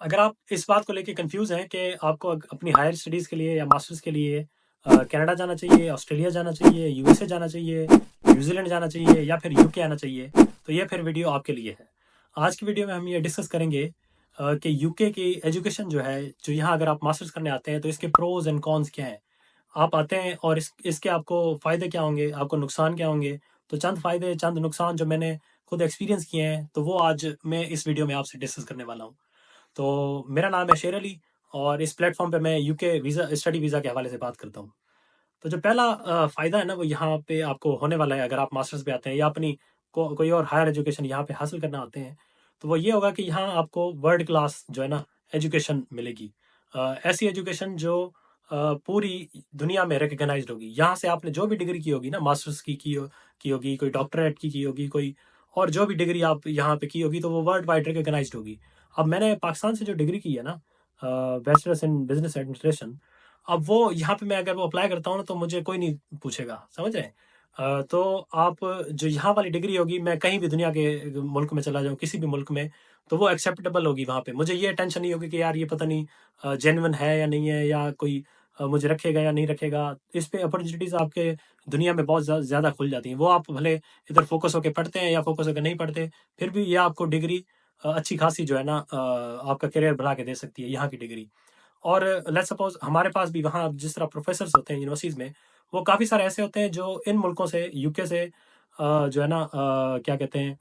अगर आप इस बात को लेके कंफ्यूज हैं कि आपको अपनी हायर स्टडीज़ के लिए या मास्टर्स के लिए कनाडा जाना चाहिए, ऑस्ट्रेलिया जाना चाहिए, यूएसए जाना चाहिए, न्यूजीलैंड जाना चाहिए या फिर यूके आना चाहिए, तो ये फिर वीडियो आपके लिए है। आज की वीडियो में हम ये डिस्कस करेंगे कि यूके की एजुकेशन जो है, जो यहाँ अगर आप मास्टर्स करने आते हैं तो इसके प्रोज एंड कॉन्स क्या हैं। आप आते हैं और इसके आपको फ़ायदे क्या होंगे, आपको नुकसान क्या होंगे। तो चंद फ़ायदे, चंद नुकसान जो मैंने खुद एक्सपीरियंस किए हैं, तो वो आज मैं इस वीडियो में आपसे डिस्कस करने वाला हूँ। तो मेरा नाम है शेर अली और इस प्लेटफॉर्म पे मैं यूके वीज़ा स्टडी वीज़ा के हवाले से बात करता हूँ। तो जो पहला फ़ायदा है ना, वो यहाँ पे आपको होने वाला है अगर आप मास्टर्स पे आते हैं या अपनी कोई और हायर एजुकेशन यहाँ पे हासिल करना आते हैं, तो वो ये होगा कि यहाँ आपको वर्ल्ड क्लास जो है ना एजुकेशन मिलेगी। ऐसी एजुकेशन जो पूरी दुनिया में रिकग्नाइज्ड होगी। यहाँ से आपने जो भी डिग्री की होगी ना, मास्टर्स की होगी, कोई डॉक्टरेट की होगी, कोई और जो भी डिग्री आप यहाँ पे की होगी, तो वो वर्ल्ड वाइड रिकग्नाइज्ड होगी। अब मैंने पाकिस्तान से जो डिग्री की है ना, बैचलर्स इन बिजनेस एडमिनिस्ट्रेशन, अब वो यहाँ पे मैं अगर वो अप्लाई करता हूँ ना, तो मुझे कोई नहीं पूछेगा, समझ रहे हैं? तो आप जो यहाँ वाली डिग्री होगी, मैं कहीं भी दुनिया के मुल्क में चला जाऊँ, किसी भी मुल्क में, तो वो एक्सेप्टेबल होगी वहाँ पे। मुझे ये टेंशन नहीं होगी कि यार ये पता नहीं जेन्युइन है या नहीं है, या कोई मुझे रखेगा या नहीं रखेगा। इस पे अपॉर्चुनिटीज़ आपके दुनिया में बहुत ज़्यादा खुल जाती हैं। वो आप भले इधर फोकस होके पढ़ते हैं या फोकस होके नहीं पढ़ते, फिर भी ये आपको डिग्री अच्छी खासी जो है ना आपका करियर बना के दे सकती है, यहाँ की डिग्री। और लेट्स सपोज हमारे पास भी वहाँ जिस तरह प्रोफेसर्स होते हैं यूनिवर्सिटीज़ में, वो काफ़ी सारे ऐसे होते हैं जो इन मुल्कों से, यूके से जो है ना क्या कहते हैं,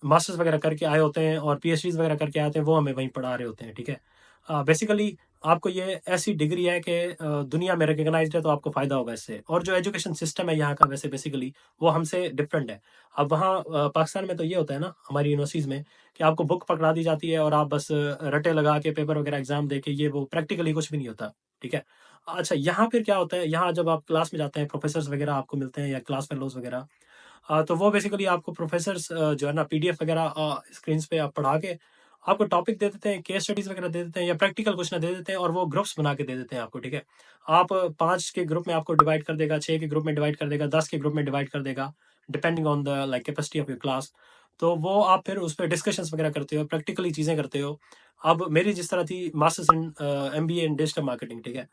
मास्टर्स वगैरह करके आए होते हैं और पीएचडीज वगैरह करके आए होते हैं, वो हमें वहीं पढ़ा रहे होते हैं, ठीक है। बेसिकली आपको ये ऐसी डिग्री है कि दुनिया में रिकग्नाइज्ड है, तो आपको फ़ायदा होगा इससे। और जो एजुकेशन सिस्टम है यहाँ का, वैसे बेसिकली वो हमसे डिफरेंट है। अब वहाँ पाकिस्तान में तो ये होता है ना, हमारी यूनिवर्सिटीज़ में, कि आपको बुक पकड़ा दी जाती है और आप बस रटे लगा के पेपर वगैरह एग्जाम दे के, ये वो प्रैक्टिकली कुछ भी नहीं होता, ठीक है। अच्छा, यहाँ फिर क्या होता है, यहाँ जब आप क्लास में जाते हैं, प्रोफेसर्स वगैरह आपको मिलते हैं या क्लास फेलोज वगैरह, तो वो बेसिकली आपको प्रोफेसर्स जो है ना पीडीएफ वगैरह स्क्रीन पे आप पढ़ा के आपको टॉपिक दे देते हैं, केस स्टडीज वगैरह दे देते हैं या प्रैक्टिकल क्वेश्चन दे देते हैं, और वो ग्रुप्स बना के दे देते हैं आपको, ठीक है। आप 5 के ग्रुप में आपको डिवाइड कर देगा, 6 के ग्रुप में डिवाइड कर देगा, 10 के ग्रुप में डिवाइड कर देगा, depending on the like capacity of your class. तो वो आप फिर उस पर डिस्कशंस वगैरह करते हो, प्रैक्टिकली चीज़ें करते हो। अब मेरी जिस तरह थी masters in MBA in digital marketing, ठीक है।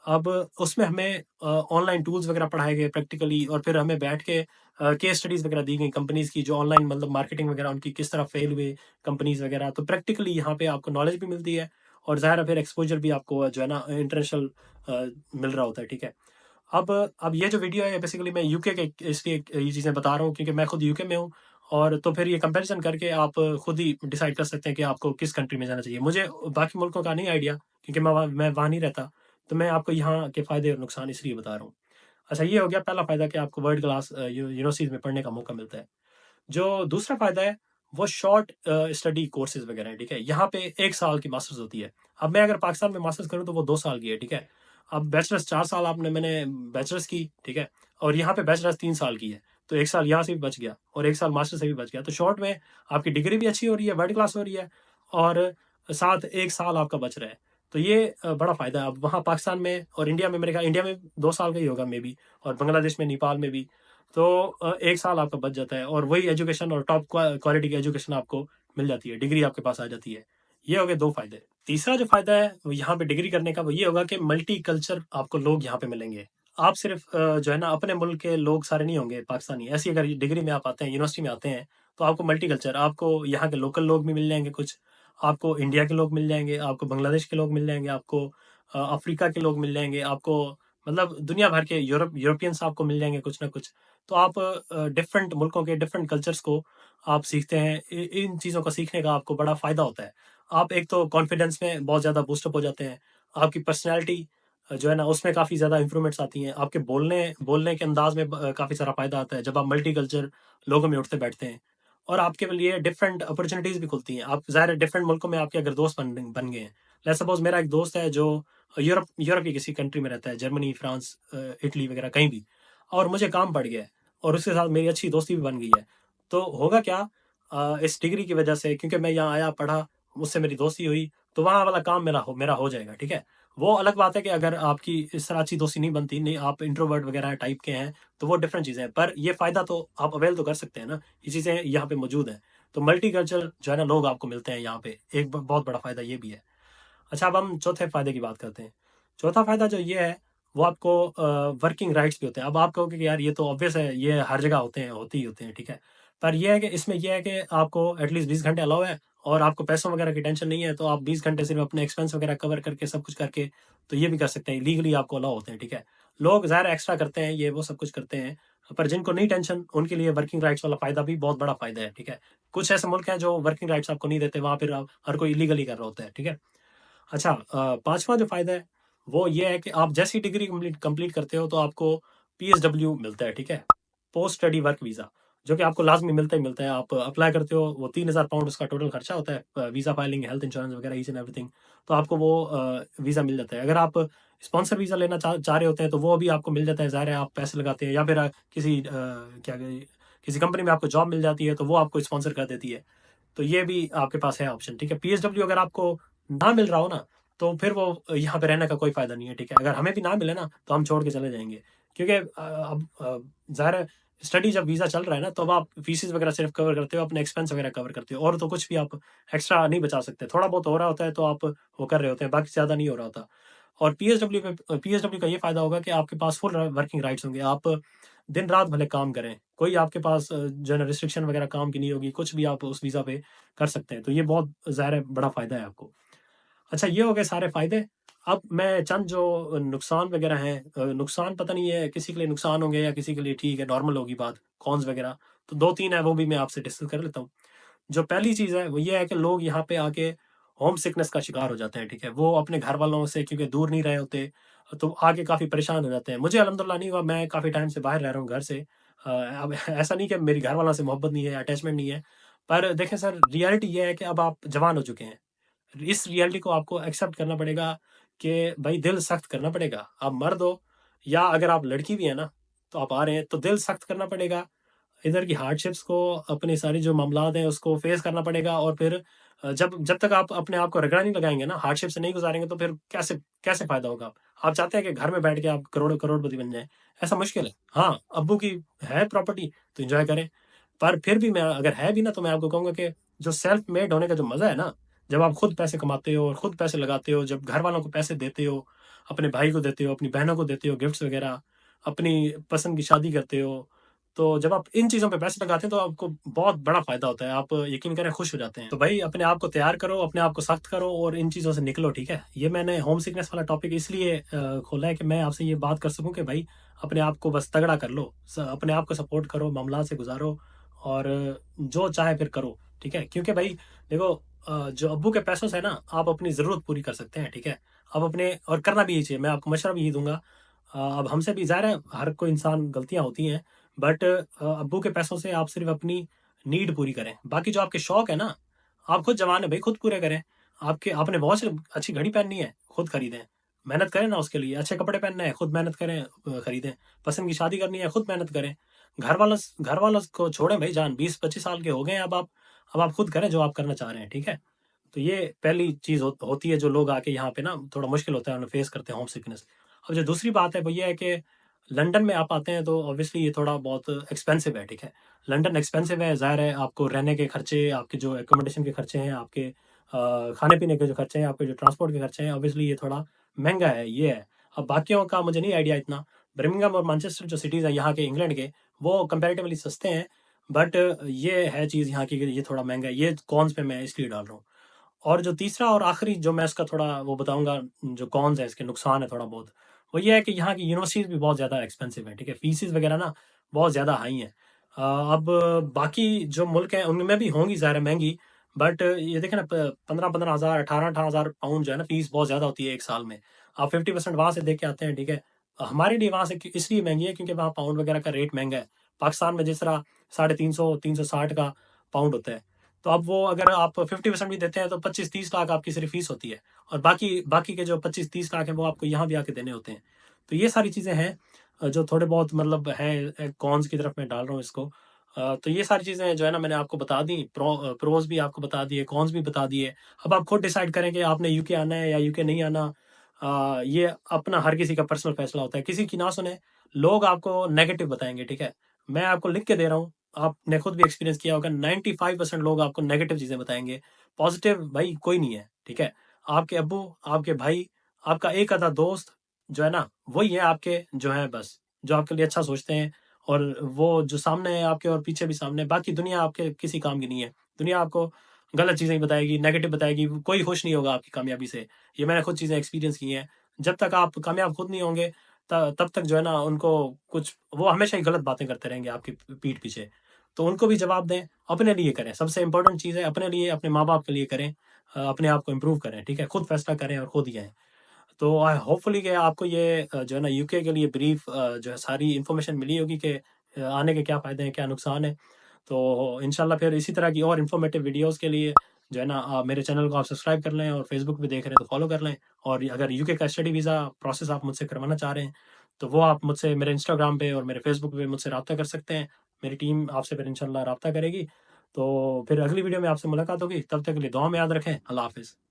अब उसमें हमें ऑनलाइन टूल्स वगैरह पढ़ाए गए प्रैक्टिकली, और फिर हमें बैठ के केस स्टडीज वगैरह दी गई कंपनीज की, जो ऑनलाइन मतलब मार्केटिंग वगैरह उनकी किस तरह फेल हुए कंपनीज वगैरह। तो प्रैक्टिकली यहाँ पे आपको नॉलेज भी मिलती है, और ज़ाहिर है फिर एक्सपोजर भी आपको जो है ना इंटरनेशनल मिल रहा होता है, ठीक है। अब ये जो वीडियो है, बेसिकली मैं यूके के इसलिए ये चीज़ें बता रहा हूँ क्योंकि मैं खुद यूके में हूँ। और तो फिर ये कंपैरिजन करके आप खुद ही डिसाइड कर सकते हैं कि आपको किस कंट्री में जाना चाहिए। मुझे बाकी मुल्कों का नहीं आइडिया, क्योंकि मैं वहाँ नहीं रहता। तो मैं आपको यहाँ के फ़ायदे और नुकसान इसलिए बता रहा हूँ। अच्छा, ये हो गया पहला फ़ायदा कि आपको वर्ल्ड क्लास यूनिवर्सिटीज़ में पढ़ने का मौका मिलता है। जो दूसरा फ़ायदा है, वो शॉर्ट स्टडी कोर्सेज़ वगैरह हैं, ठीक है? यहाँ पे 1 साल की मास्टर्स होती है। अब मैं अगर पाकिस्तान में मास्टर्स करूँ तो वो 2 साल की है, ठीक है? अब बैचलर्स 4 साल मैंने बैचलर्स की, ठीक है? और यहाँ पे बैचलर्स 3 साल की है। तो 1 साल यहाँ से भी बच गया और 1 साल मास्टर से भी बच गया। तो शॉर्ट में आपकी डिग्री भी अच्छी हो रही है, वर्ल्ड क्लास हो रही है, और साथ 1 साल आपका बच रहा है। तो ये बड़ा फ़ायदा है। अब वहाँ पाकिस्तान में और इंडिया में, मेरे ख्याल इंडिया में 2 साल का ही होगा मे बी, और बांग्लादेश में, नेपाल में भी। तो 1 साल आपका बच जाता है, और वही एजुकेशन और टॉप क्वालिटी की एजुकेशन आपको मिल जाती है, डिग्री आपके पास आ जाती है। ये हो गए 2 फ़ायदे। तीसरा जो फ़ायदा है वो यहाँ पे डिग्री करने का, वो ये होगा कि मल्टी कल्चर आपको लोग यहाँ पे मिलेंगे। आप सिर्फ़ जो है ना अपने मुल्क के लोग सारे नहीं होंगे पाकिस्तानी। ऐसी अगर डिग्री में आप आते हैं, यूनिवर्सिटी में आते हैं, तो आपको मल्टी कल्चर, आपको यहाँ के लोकल लोग भी मिल जाएँगे कुछ, आपको इंडिया के लोग मिल जाएँगे, आपको बांग्लादेश के लोग मिल जाएँगे, आपको अफ्रीका के लोग मिल जाएँगे, आपको मतलब दुनिया भर के यूरोपियंस आपको मिल जाएँगे कुछ ना कुछ। तो आप डिफरेंट मुल्कों के डिफरेंट कल्चर्स को आप सीखते हैं। इन चीज़ों को सीखने का आपको बड़ा फ़ायदा होता है। आप एक तो कॉन्फिडेंस में बहुत ज़्यादा बूस्टअप हो जाते हैं। आपकी पर्सनैलिटी जो है ना उसमें काफ़ी ज़्यादा इम्प्रूवमेंट्स आती हैं। आपके बोलने बोलने के अंदाज़ में काफ़ी सारा फ़ायदा आता है जब आप मल्टी कल्चर लोगों में उठते बैठते हैं। और आपके लिए डिफरेंट अपॉर्चुनिटीज़ भी खुलती हैं। आप ज़ाहिर है डिफरेंट मुल्कों में आपके अगर दोस्त बन गए हैं। लेट्स सपोज़ मेरा एक दोस्त है जो यूरोप यूरोप की किसी कंट्री में रहता है, जर्मनी, फ्रांस, इटली वगैरह कहीं भी, और मुझे काम पड़ गया है, और उसके साथ मेरी अच्छी दोस्ती भी बन गई है। तो होगा क्या, इस डिग्री की वजह से, क्योंकि मैं यहाँ आया, पढ़ा, मुझसे मेरी दोस्ती हुई, तो वहाँ वाला काम मेरा हो जाएगा, ठीक है। वो अलग बात है कि अगर आपकी इस तरह अच्छी दोस्ती नहीं बनती, नहीं आप इंट्रोवर्ट वगैरह टाइप के हैं, तो वो डिफरेंट चीज़ें हैं। पर ये फ़ायदा तो आप अवेल तो कर सकते हैं ना, ये चीज़ें यहाँ पे मौजूद हैं। तो मल्टीकल्चरल जो है ना लोग आपको मिलते हैं यहाँ पे, एक बहुत बड़ा फ़ायदा ये भी है। अच्छा, अब हम चौथे फ़ायदे की बात करते हैं। चौथा फ़ायदा जो ये है, वो आपको वर्किंग राइट्स भी होते हैं। अब आप कहोगे कि यार ये तो ऑब्वियस है, ये हर जगह होते हैं, होते ही होते हैं, ठीक है। पर ये है कि इसमें ये है कि आपको एटलीस्ट 20 घंटे अलाउ है और आपको पैसों वगैरह की टेंशन नहीं है, तो आप 20 घंटे सिर्फ अपने एक्सपेंस वगैरह कवर करके, सब कुछ करके, तो ये भी कर सकते हैं। लीगली आपको अलाउ होते हैं, ठीक है। लोग ज़ाहिर है एक्स्ट्रा करते हैं, ये वो सब कुछ करते हैं, पर जिनको नहीं टेंशन, उनके लिए वर्किंग राइट्स वाला फ़ायदा भी बहुत बड़ा फ़ायदा है, ठीक है। कुछ ऐसे मुल्क हैं जो वर्किंग राइट्स आपको नहीं देते, वहाँ फिर आप हर कोई इलीगली कर रहा होता है, ठीक है। अच्छा, पाँचवाँ जो फ़ायदा है, वो ये है कि आप जैसे ही डिग्री कंप्लीट कंप्लीट करते हो, तो आपको पीएसडब्ल्यू मिलता है, ठीक है? पोस्ट स्टडी वर्क वीज़ा, जो कि आपको लाज़मी मिलता ही मिलता है। आप अप्लाई करते हो, वो 3000 पाउंड उसका टोटल खर्चा होता है, वीज़ा फाइलिंग, हेल्थ इंश्योरेंस वगैरह, ईच एंड एवरीथिंग। तो आपको वो वीज़ा मिल जाता है। अगर आप स्पॉन्सर वीज़ा लेना चाह रहे होते हैं, तो वो भी आपको मिल जाता है। ज़ाहिर है, आप पैसे लगाते हैं, या फिर किसी कंपनी में आपको जॉब मिल जाती है, तो वो आपको स्पॉन्सर कर देती है। तो ये भी आपके पास है ऑप्शन, ठीक है। पीएसडब्ल्यू अगर आपको ना मिल रहा हो ना, तो फिर वो यहाँ पे रहने का कोई फायदा नहीं है, ठीक है। अगर हमें भी ना मिले ना, तो हम छोड़ के चले जाएंगे, क्योंकि अब जाहिर है, स्टडी जब वीज़ा चल रहा है ना, तो अब आप फीसिस वगैरह सिर्फ कवर करते हो, अपने एक्सपेंस वगैरह कवर करते हो, और तो कुछ भी आप एक्स्ट्रा नहीं बचा सकते। थोड़ा बहुत हो रहा होता है तो आप वो कर रहे होते हैं, बाकी ज़्यादा नहीं हो रहा होता। और पीएसडब्ल्यू का ये फ़ायदा होगा कि आपके पास फुल वर्किंग राइट्स होंगे। आप दिन रात भले काम करें, कोई आपके पास जो है ना रिस्ट्रिक्शन वगैरह काम की नहीं होगी, कुछ भी आप उस वीज़ा पे कर सकते हैं। तो ये बहुत ज़ाहिर है बड़ा फ़ायदा है आपको। अच्छा, ये हो गए सारे फ़ायदे। अब मैं चंद जो नुकसान वगैरह हैं, नुकसान पता नहीं है, किसी के लिए नुकसान होंगे या किसी के लिए ठीक है, नॉर्मल होगी बात, कॉन्स वगैरह। तो 2-3 है, वो भी मैं आपसे डिस्कस कर लेता हूँ। जो पहली चीज़ है, वो ये है कि लोग यहाँ पे आके होम सिकनेस का शिकार हो जाते हैं, ठीक है। वो अपने घर वालों से क्योंकि दूर नहीं रहे होते, तो आके काफ़ी परेशान हो जाते हैं। मुझे अल्हम्दुलिल्लाह नहीं हुआ, मैं काफ़ी टाइम से बाहर रह रहा हूँ घर से। अब ऐसा नहीं कि मेरी घर वालों से मोहब्बत नहीं है, अटैचमेंट नहीं है, पर देखें सर, रियलिटी ये है कि अब आप जवान हो चुके हैं। इस रियलिटी को आपको एक्सेप्ट करना पड़ेगा कि भाई दिल सख्त करना पड़ेगा। आप मर्द हो, या अगर आप लड़की भी है ना, तो आप आ रहे हैं, तो दिल सख्त करना पड़ेगा। इधर की हार्डशिप्स को, अपनी सारी जो मामलात हैं, उसको फेस करना पड़ेगा। और फिर जब जब तक आप अपने आप को रगड़ा नहीं लगाएंगे ना, हार्डशिप से नहीं गुजारेंगे, तो फिर कैसे कैसे फायदा होगा। आप चाहते हैं कि घर में बैठ के आप करोड़पति बन जाए, ऐसा मुश्किल है। हाँ, अब्बू की है प्रॉपर्टी, तो एंजॉय करें। पर फिर भी मैं, अगर है भी ना, तो मैं आपको कहूंगा कि जो सेल्फ मेड होने का जो मजा है ना, जब आप खुद पैसे कमाते हो और खुद पैसे लगाते हो, जब घर वालों को पैसे देते हो, अपने भाई को देते हो, अपनी बहनों को देते हो गिफ्ट्स वगैरह, अपनी पसंद की शादी करते हो, तो जब आप इन चीज़ों पे पैसे लगाते हैं, तो आपको बहुत बड़ा फ़ायदा होता है। आप यकीन करें, खुश हो जाते हैं। तो भाई अपने आप को तैयार करो, अपने आप को सख्त करो और इन चीज़ों से निकलो, ठीक है। ये मैंने होम सिकनेस वाला टॉपिक इसलिए खोला है कि मैं आपसे ये बात कर सकूं कि भाई अपने आप को बस तगड़ा कर लो, अपने आप को सपोर्ट करो, मामला से गुजारो, और जो चाहे फिर करो, ठीक है। क्योंकि भाई देखो, जो अब्बू के पैसों से ना आप अपनी ज़रूरत पूरी कर सकते हैं, ठीक है। अब अपने, और करना भी यही चाहिए, मैं आपको मशवरा भी यही दूंगा। अब हमसे भी ज़ाहिर है, हर कोई इंसान, गलतियां होती हैं, बट अब्बू के पैसों से आप सिर्फ अपनी नीड पूरी करें। बाकी जो आपके शौक है ना, आप खुद जवान है भाई, खुद पूरे करें। आपके आपने बहुत सी अच्छी घड़ी पहननी है, खुद खरीदें। मेहनत करें ना उसके लिए। अच्छे कपड़े पहनने हैं, खुद मेहनत करें, खरीदें। पसंद की शादी करनी है, खुद मेहनत करें। घर वालों को छोड़ें भाई जान, 20-25 साल के हो गए हैं अब आप खुद करें जो आप करना चाह रहे हैं, ठीक है। तो ये पहली चीज़ होती है, जो लोग आके यहाँ पे ना थोड़ा मुश्किल होता है, उन्हें फेस करते हैं होम सिकनेस। अब जो दूसरी बात है वो ये है कि लंदन में आप आते हैं, तो ऑब्वियसली ये थोड़ा बहुत एक्सपेंसिव है, ठीक है। लंदन एक्सपेंसिव है, ज़ाहिर है। आपको रहने के खर्चे, आपके जो एकोमोडेशन के खर्चे हैं, आपके खाने पीने के जो खर्चे हैं, आपके जो ट्रांसपोर्ट के खर्चे हैं, ऑब्वियसली ये थोड़ा महंगा है, ये है। अब बाकियों का मुझे नहीं आइडिया इतना। बर्मिंघम और मैनचेस्टर जो सिटीज़ हैं यहाँ के, इंग्लैंड के, वो कंपैरेटिवली सस्ते हैं, बट ये है चीज़ यहाँ की कि ये थोड़ा महंगा है। ये कॉन्स पे मैं इसलिए डाल रहा हूँ। और जो तीसरा और आखिरी जो मैं इसका थोड़ा वो बताऊंगा, जो कॉन्स है, इसके नुकसान है थोड़ा बहुत, वो ये है कि यहाँ की यूनिवर्सिटीज़ भी बहुत ज़्यादा एक्सपेंसिव है, ठीक है। फीसिस वगैरह ना बहुत ज़्यादा हाई हैं। अब बाकी जो मुल्क हैं उनमें भी होंगी ज़ाहिर है महंगी, बट ये देखें ना, 15-15 हज़ार, 18-18 हज़ार पाउंड जो है ना, फीस बहुत ज़्यादा होती है एक साल में। आप 50% वहाँ से दे के आते हैं, ठीक है। हमारे लिए वहाँ से इसलिए महंगी है क्योंकि वहाँ पाउंड वगैरह का रेट महंगा है। पाकिस्तान में जिस तरह 350, 360 का पाउंड होता है, तो अब वो अगर आप 50% भी देते हैं, तो 25-30 लाख आपकी सिर्फ फीस होती है। और बाकी बाकी के जो 25-30 लाख हैं, वो आपको यहाँ भी आके देने होते हैं। तो ये सारी चीज़ें हैं, जो थोड़े बहुत मतलब हैं, कॉन्स की तरफ मैं डाल रहा हूँ इसको। तो ये सारी चीज़ें जो है ना, मैंने आपको बता दी, प्रोज भी आपको बता दिए, कॉन्स भी बता दिए। अब आप खुद डिसाइड करें कि आपने यूके आना है या यूके नहीं आना। ये अपना हर किसी का पर्सनल फैसला होता है, किसी की ना सुने। लोग आपको नेगेटिव बताएंगे, ठीक है। मैं आपको लिख के दे रहा हूँ, आपने खुद भी एक्सपीरियंस किया होगा, 95% लोग आपको नेगेटिव चीज़ें बताएँगे, पॉज़िटिव भाई कोई नहीं है, ठीक है? आपके अब्बू, आपके भाई, आपका एक आधा दोस्त जो है ना, वही है आपके जो हैं बस, जो आपके लिए अच्छा सोचते हैं, और वो जो सामने है आपके और पीछे भी सामने, बाकी दुनिया आपके किसी काम की नहीं है। दुनिया आपको गलत चीज़ें ही बताएगी, नेगेटिव बताएगी, कोई खुश नहीं होगा आपकी कामयाबी से। ये मैंने खुद चीज़ें एक्सपीरियंस की हैं। जब तक आप कामयाब खुद नहीं होंगे, तब तक जो है ना उनको कुछ, वो हमेशा ही गलत बातें करते रहेंगे आपकी पीठ पीछे। तो उनको भी जवाब दें, अपने लिए करें। सबसे इम्पोर्टेंट चीज़ है अपने लिए, अपने माँ-बाप के लिए करें, अपने आप को इम्प्रूव करें, ठीक है? खुद फैसला करें और खुद ही आएँ। तो आई होपफुली कि आपको ये जो है ना यूके के लिए ब्रीफ जो है सारी इन्फॉर्मेशन मिली होगी कि आने के क्या फ़ायदे हैं, क्या नुकसान है। तो इंशाल्लाह फिर इसी तरह की और इन्फॉर्मेटिव वीडियोज़ के लिए जो है ना मेरे चैनल को आप सब्सक्राइब कर लें, और फेसबुक पे देख रहे हैं तो फॉलो कर लें। और अगर यूके का स्टडी वीज़ा प्रोसेस आप मुझसे करवाना चाह रहे हैं, तो वो आप मुझसे मेरे इंस्टाग्राम पे और मेरे फेसबुक पे मुझसे रब्ता कर सकते हैं। मेरी टीम आपसे फिर इंशाल्लाह रब्ता करेगी। तो फिर अगली वीडियो में आपसे मुलाकात होगी। तब तक के लिए दुआ में याद रखें। अल्लाह हाफ़िज़।